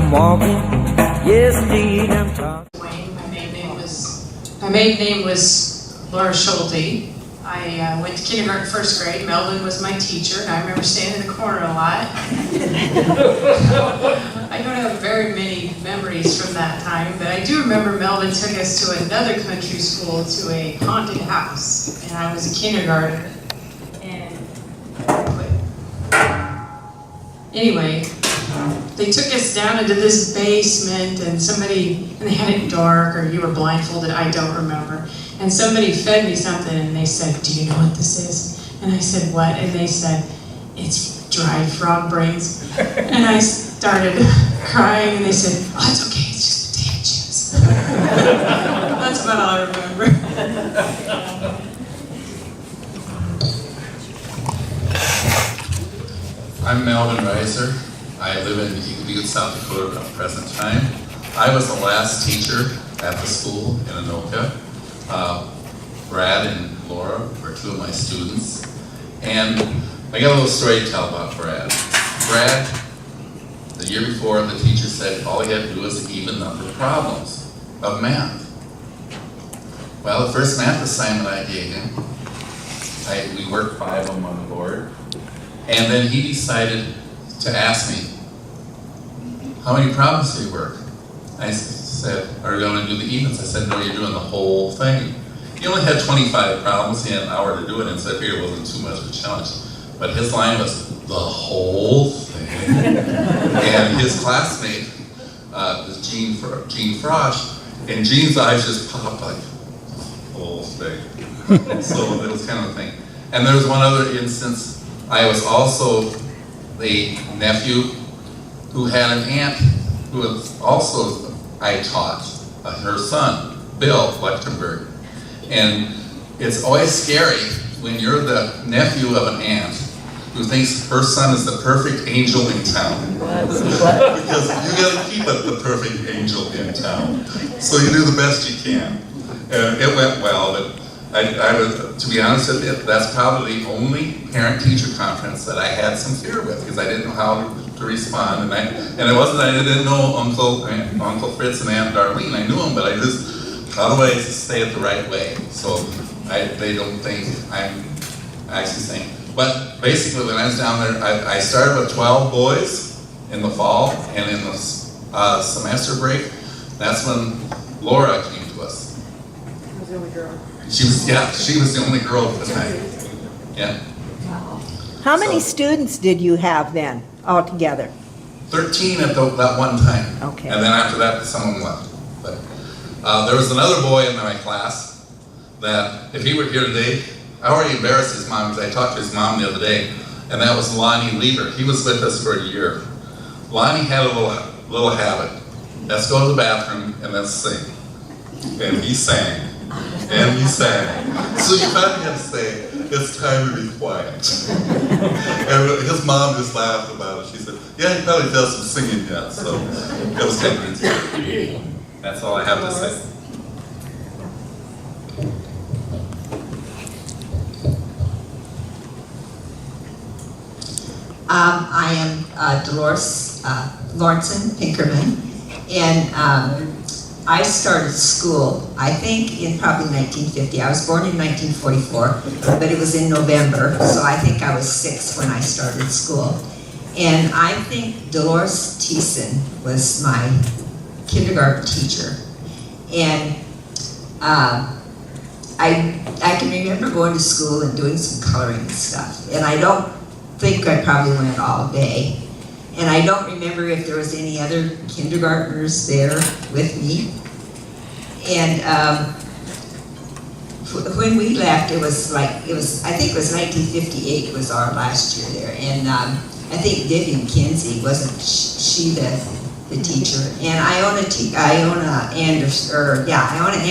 I'm walking, yes indeed I'm talking. Wayne, my maiden name was Laura Schulte. I went to kindergarten, first grade. Melvin was my teacher, and I remember standing in the corner a lot. I don't have very many memories from that time, but I do remember Melvin took us to another country school, to a haunted house, and I was a kindergartner. And anyway, they took us down into this basement, and they had it dark, or you were blindfolded, I don't remember. And somebody fed me something, and they said, "Do you know what this is?" And I said, "What?" And they said, "It's dried frog brains." And I started crying, and they said, "Oh, it's okay, it's just potato chips." That's about all I remember. I'm Melvin Reiser. I live in Eagle, South Dakota at the present time. I was the last teacher at the school in Anoka. Brad and Laura were two of my students. And I got a little story to tell about Brad. Brad, the year before, the teacher said all he had to do was even number problems of math. Well, the first math assignment I gave him, we worked 5 of them on the board. And then he decided to ask me, "How many problems do you work?" I said, "Are you going to do the evens?" I said, "No, you're doing the whole thing." He only had 25 problems. He had an hour to do it, and so I figured it wasn't too much of a challenge. But his line was, "The whole thing." And his classmate was Gene Frosch, and Gene's eyes just popped like, "The whole thing." So it was kind of a thing. And there was one other instance. I was also the nephew who had an aunt who was also, I taught, her son, Bill Lechtenberg. And it's always scary when you're the nephew of an aunt who thinks her son is the perfect angel in town. Because you gotta keep it the perfect angel in town. So you do the best you can. And it went well, but I was, to be honest with you, that's probably the only parent-teacher conference that I had some fear with, because I didn't know how to respond. And it wasn't that I didn't know Uncle Fritz and Aunt Darlene. I knew them, but I just, how do I say it the right way? So they don't think I'm actually saying. But basically, when I was down there, I started with 12 boys in the fall, and in the semester break, that's when Laura came to us. I was the only girl. She was the only girl at the time. Yeah. How many students did you have then, altogether? 13 at that one time. Okay. And then after that, someone left. But there was another boy in my class that, if he were here today, I already embarrassed his mom because I talked to his mom the other day, and that was Lonnie Lieber. He was with us for a year. Lonnie had a little habit. Let's go to the bathroom and let's sing. And he sang. And he sang. So you kind of have to say, "It's time to be quiet." And his mom just laughed about it. She said, "Yeah, he probably does some singing yet." So it was kind of interesting. That's all I have to say. I am Dolores Lawrenson Pinkerman, and I started school, I think, in probably 1950. I was born in 1944, but it was in November, so I think I was 6 when I started school. And I think Dolores Thiessen was my kindergarten teacher. And I can remember going to school and doing some coloring and stuff. And I don't think I probably went all day. And I don't remember if there was any other kindergartners there with me. And when we left, I think it was 1958 was our last year there. And I think Vivian Kinsey, wasn't she the teacher? And Iona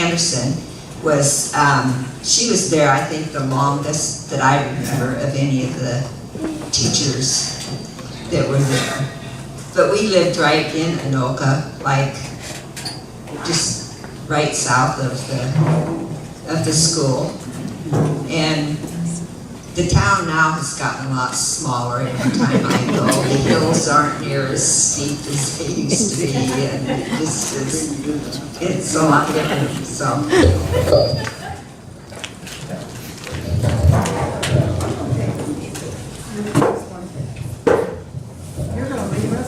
Anderson was, she was there, I think, the longest that I remember of any of the teachers that were there. But we lived right in Anoka, like just right south of the school. And The town now has gotten a lot smaller every time I go. The hills aren't near as steep as they used to be, and it's a lot different, so.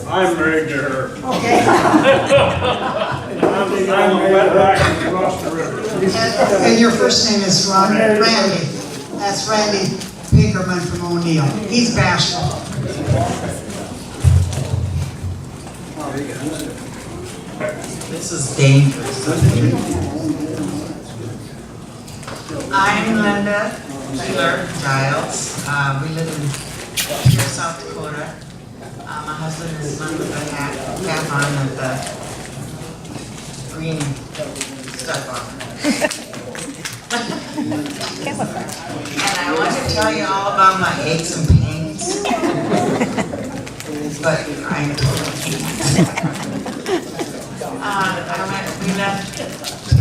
I'm married to her. Okay. I'm a wet rack across the river. And your first name is Randy. That's Randy Pinkerman from O'Neill. He's bashful. This is dangerous. I'm Linda Giles. We live in Pierre, South Dakota. My husband is one with the hat on with the green stuff on. And I want to tell you all about my aches and pains. But I'm we left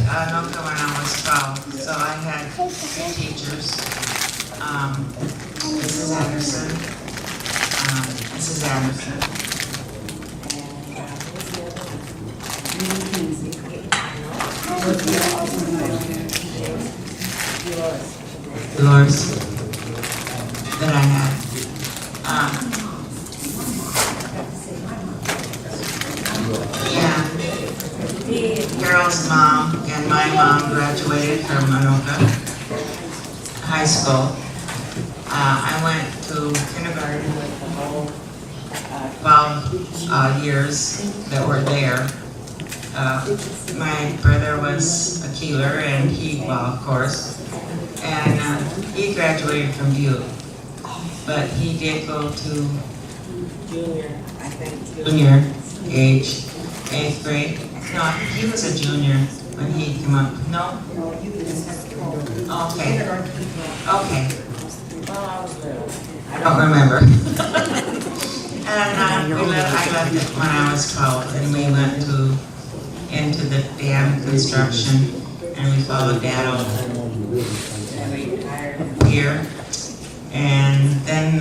Anoka when I was 12, so I had two teachers, Mrs. Anderson, Mrs. Anderson. Dolores, that I had. Carol's mom and my mom graduated from Anoka High School. I went to kindergarten with the whole 12 years that were there. My brother was a Keeler, and of course, and he graduated from Butte. But he did go to junior age, 8th grade. No, he was a junior when he came up. No? Okay. Okay. I don't remember. And I left it when I was 12, and we went into the dam construction, and we followed Dad over. And we retired here. And then I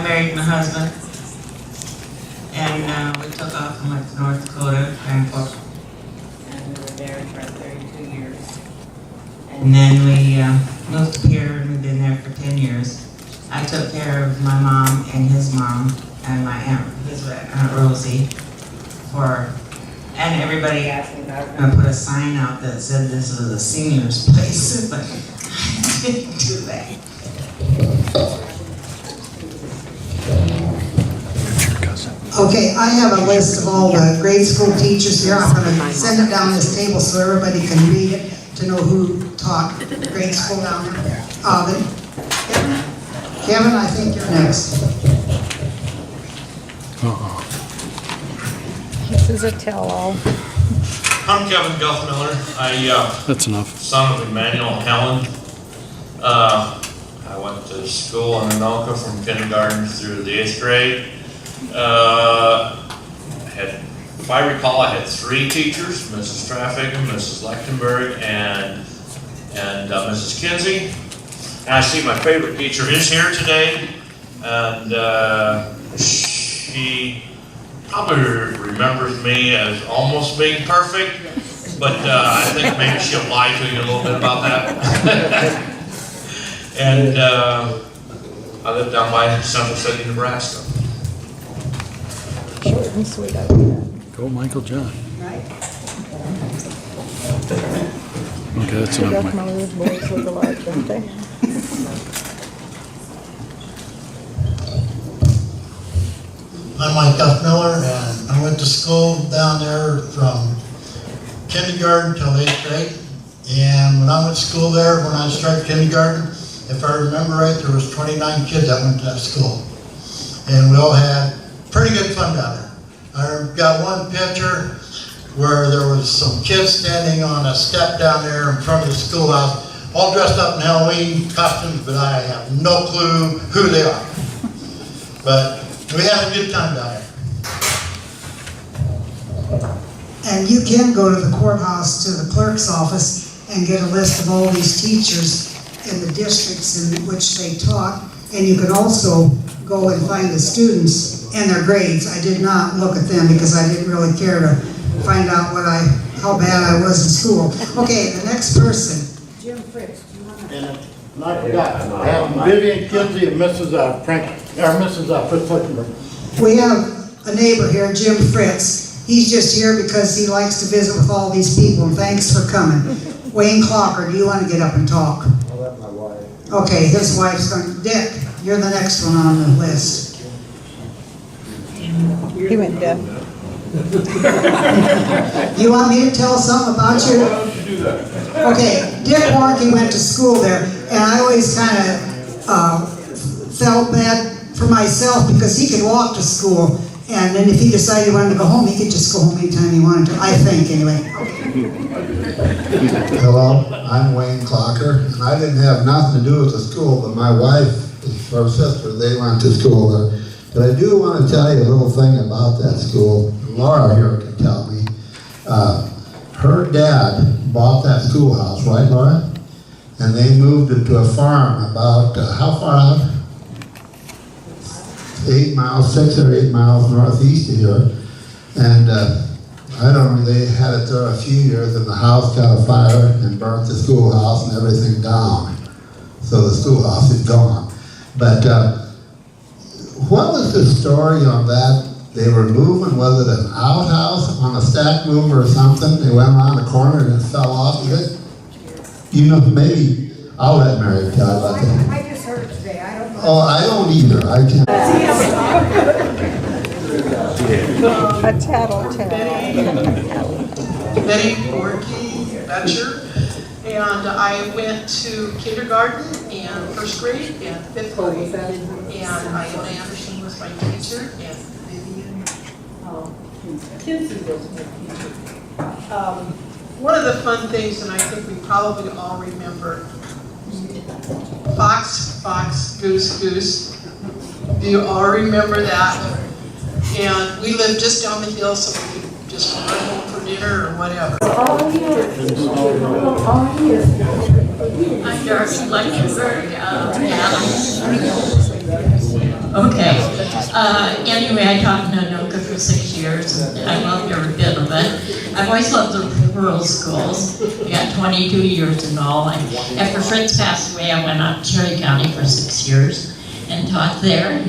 married my husband. And we took off and went to North Dakota, Grand Forks. And we were there for 32 years. And then we moved here, and we've been there for 10 years. I took care of my mom and his mom and my his Aunt Rosie and everybody asked me if I was going to put a sign out that said this was a senior's place, but I didn't do that. Okay, I have a list of all the grade school teachers here. I'm going to send it down this table so everybody can read it to know who taught grade school down there. Kevin, I think you're next. This is a tell-all. I'm Kevin Guthmiller. That's enough. Son of Emmanuel and Helen. I went to school in Anoka from kindergarten through the 8th grade. If I recall, I had 3 teachers: Mrs. Trafficken, Mrs. Lechtenberg, and Mrs. Kinsey. And I see my favorite teacher is here today, and she probably remembers me as almost being perfect, but I think maybe she'll lie to you a little bit about that. And I live down by Central City, Nebraska. Short and sweet out there. Go Michael John. Right? Okay, that's enough, Mike. Guthmiller boys look alike, don't they? I'm Mike Guthmiller, and I went to school down there from kindergarten till 8th grade. And when I went to school there, when I started kindergarten, if I remember right, there was 29 kids that went to that school. And we all had pretty good fun down there. I've got one picture where there was some kids standing on a step down there in front of the schoolhouse, all dressed up in Halloween costumes, but I have no clue who they are. But we had a good time down there. And you can go to the courthouse, to the clerk's office, and get a list of all these teachers in the districts in which they taught, and you could also go and find the students and their grades. I did not look at them because I didn't really care to find out how bad I was in school. Okay, the next person. Jim Fritz, do you want to? And I forgot, I have Vivian Kinsey and Mrs. Fritz Lichtenberg. We have a neighbor here, Jim Fritz. He's just here because he likes to visit with all these people, and thanks for coming. Wayne Clocker, do you want to get up and talk? I'll let my wife. Okay, his wife's going. Dick, you're the next one on the list. He went deaf. You want me to tell something about you? Why don't you do that? Okay, Dick Warnke went to school there, and I always kind of felt bad for myself because he could walk to school, and then if he decided he wanted to go home, he could just go home anytime he wanted to, I think, anyway. Hello, I'm Wayne Clocker, and I didn't have nothing to do with the school, but my wife, her sister, they went to school there. But I do want to tell you a little thing about that school. Laura here can tell me. Her dad bought that schoolhouse, right, Laura? And they moved it to a farm about, how far out? 8 miles, 6 or 8 miles northeast of here. And I don't know, they had it there a few years, and the house got a fire and burnt the schoolhouse and everything down. So the schoolhouse is gone. But what was the story on that? They were moving, was it an outhouse on a stack mover or something? They went around the corner and it fell off of it? You know, maybe I'll let Mary tell about that. I just heard it today, I don't know. Oh, I don't either. I can't. A tattletale. Betty Borky Betcher, and I went to kindergarten and first grade and fifth grade, and Iona Anderson was my teacher, and Vivian Kinsey was my teacher. One of the fun things, and I think we probably all remember, fox, fox, goose, goose. Do you all remember that? And we lived just down the hill, so we could just run home for dinner or whatever. I'm Darcy Luxemburg. Anyway, I taught in Anoka for 6 years. I loved every bit of it. I've always loved the rural schools. I got 22 years in all. After Fritz passed away, I went out to Cherry County for 6 years and taught there.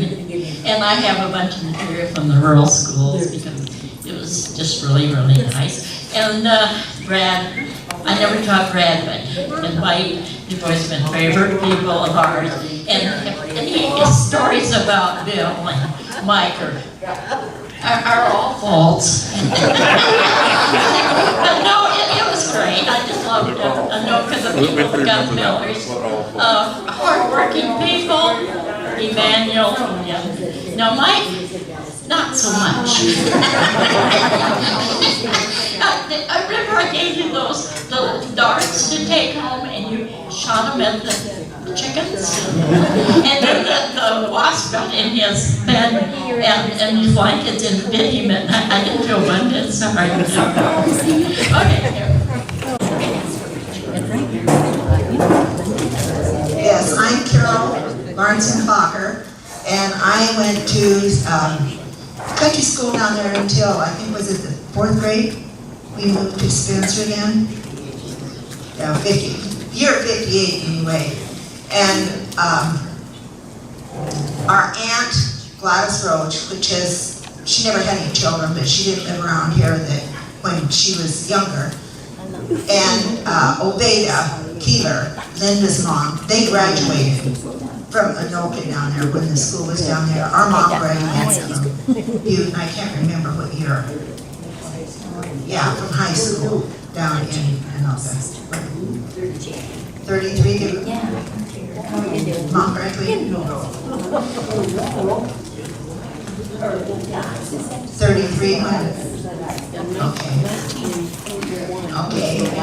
And I have a bunch of material from the rural schools because it was just really, really nice. And Brad, I never taught Brad, but Mike, you've always been favorite people of ours. And his stories about Bill and Mike are all false. But no, it was great. I just loved it. I know because the people who got Millers, hardworking people, Emmanuel, now Mike, not so much. I remember I gave you those little darts to take home and you shot them at the chickens. And then the wasp got in his bed and his blankets and bit him, and I didn't feel one bit sorry. Okay. Yes, I'm Carol Lawrence Fokker, and I went to country school down there until, I think, was it the 4th grade? We moved to Spencer again. Yeah, year 58 anyway. And our aunt, Gladys Roach, she never had any children, but she didn't live around here when she was younger. And Obeda Keeler, Linda's mom, they graduated from Anoka down there when the school was down there. Our mom graduated from Butte, I can't remember what year. Yeah, from high school down in Anoka. 33 did Mom graduated? 33 Okay, and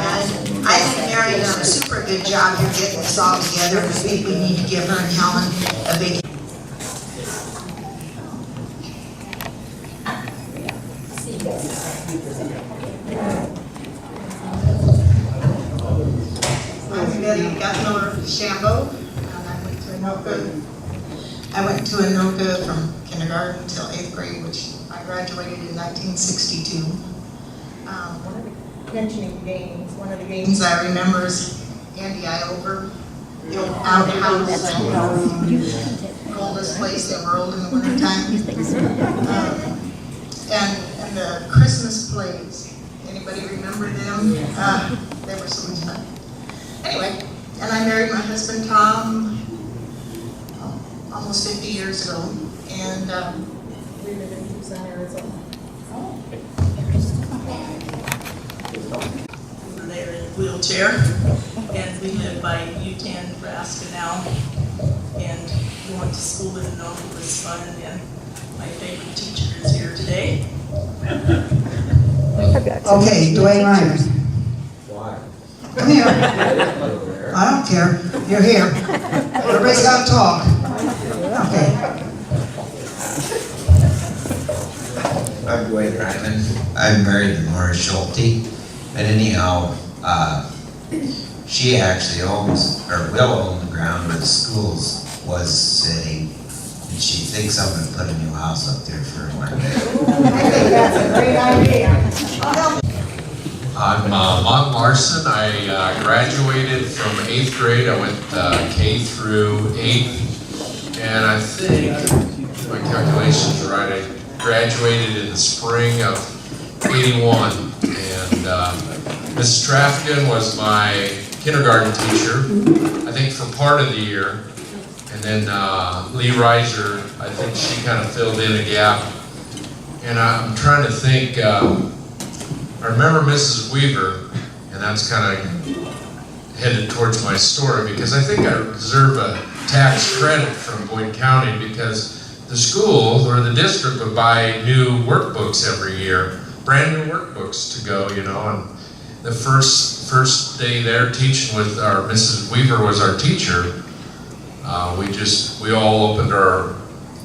I think Mary done a super good job here getting this all together, and I think we need to give her and Helen a big. I'm Betty Gutmiller Shambo, and I went to Anoka. I went to Anoka from kindergarten until 8th grade, which I graduated in 1962. Mentioning games, one of the games I remember is Andy Iover, the old outhouse, coldest place in the world in the wintertime. And the Christmas plays. Anybody remember them? They were so much fun. Anyway, and I married my husband Tom almost 50 years ago, and we live in Tucson, Arizona. Over there in a wheelchair, and we live by U10 Nebraska now, and going to school in Anoka was fun, and my favorite teacher is here today. Okay, Dwayne Reiner. Why? Come here. I don't care. You're here. Everybody's got to talk. Okay. I'm Dwayne Ryman. I'm married to Laura Schulte. And anyhow, she actually owns, or will own the ground where the schools was sitting. And she thinks I'm going to put a new house up there for her one day. I think that's a great idea. I'm Mont Larson. I graduated from 8th grade. I went K through 8th. And I think, if my calculations are right, I graduated in the spring of 81. And Mrs. Traffican was my kindergarten teacher, I think for part of the year. And then Lee Reiser, I think she kind of filled in a gap. And I'm trying to think, I remember Mrs. Weaver, and that's kind of headed towards my story, because I think I deserve a tax credit from Boyd County, because the school or the district would buy new workbooks every year, brand new workbooks to go, you know, and the first day there teaching with our Mrs. Weaver was our teacher. We all opened our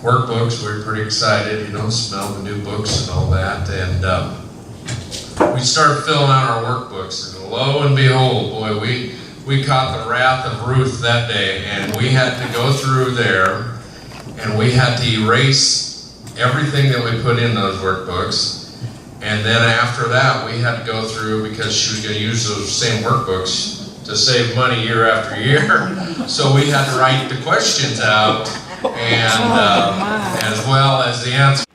workbooks. We were pretty excited, you know, smelled the new books and all that, and we started filling out our workbooks, and lo and behold, boy, we caught the wrath of Ruth that day, and we had to go through there, and we had to erase everything that we put in those workbooks, and then after that, we had to go through, because she was going to use those same workbooks to save money year after year, so we had to write the questions out, and as well as the answers.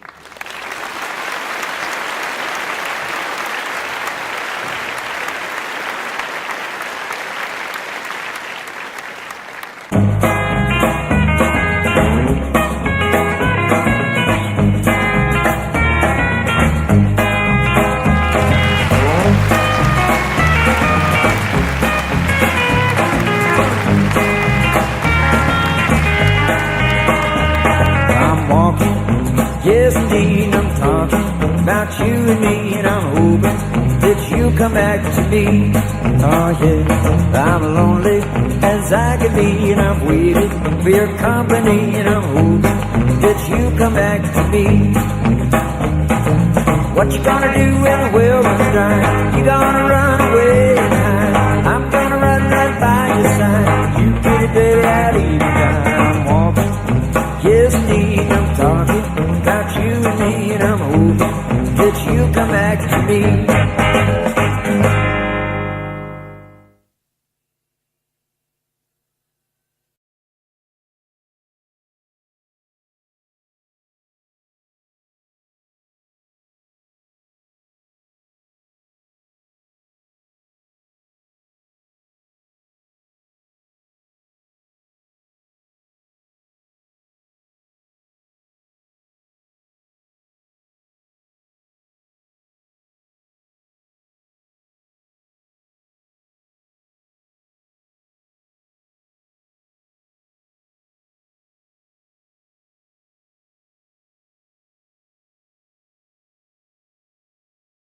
Yes, indeed, I'm talking about you and me, and I'm hoping that you come back to me. Oh yeah, I'm lonely as I can be, and I'm waiting for your company, and I'm hoping that you come back to me. What you gonna do when the well runs dry? You gonna run away and hide? I'm gonna run right by your side. You get it, baby, I'll leave you down. I'm walking. Yes, indeed, I'm talking about you and me, and I'm hoping that you come back to me.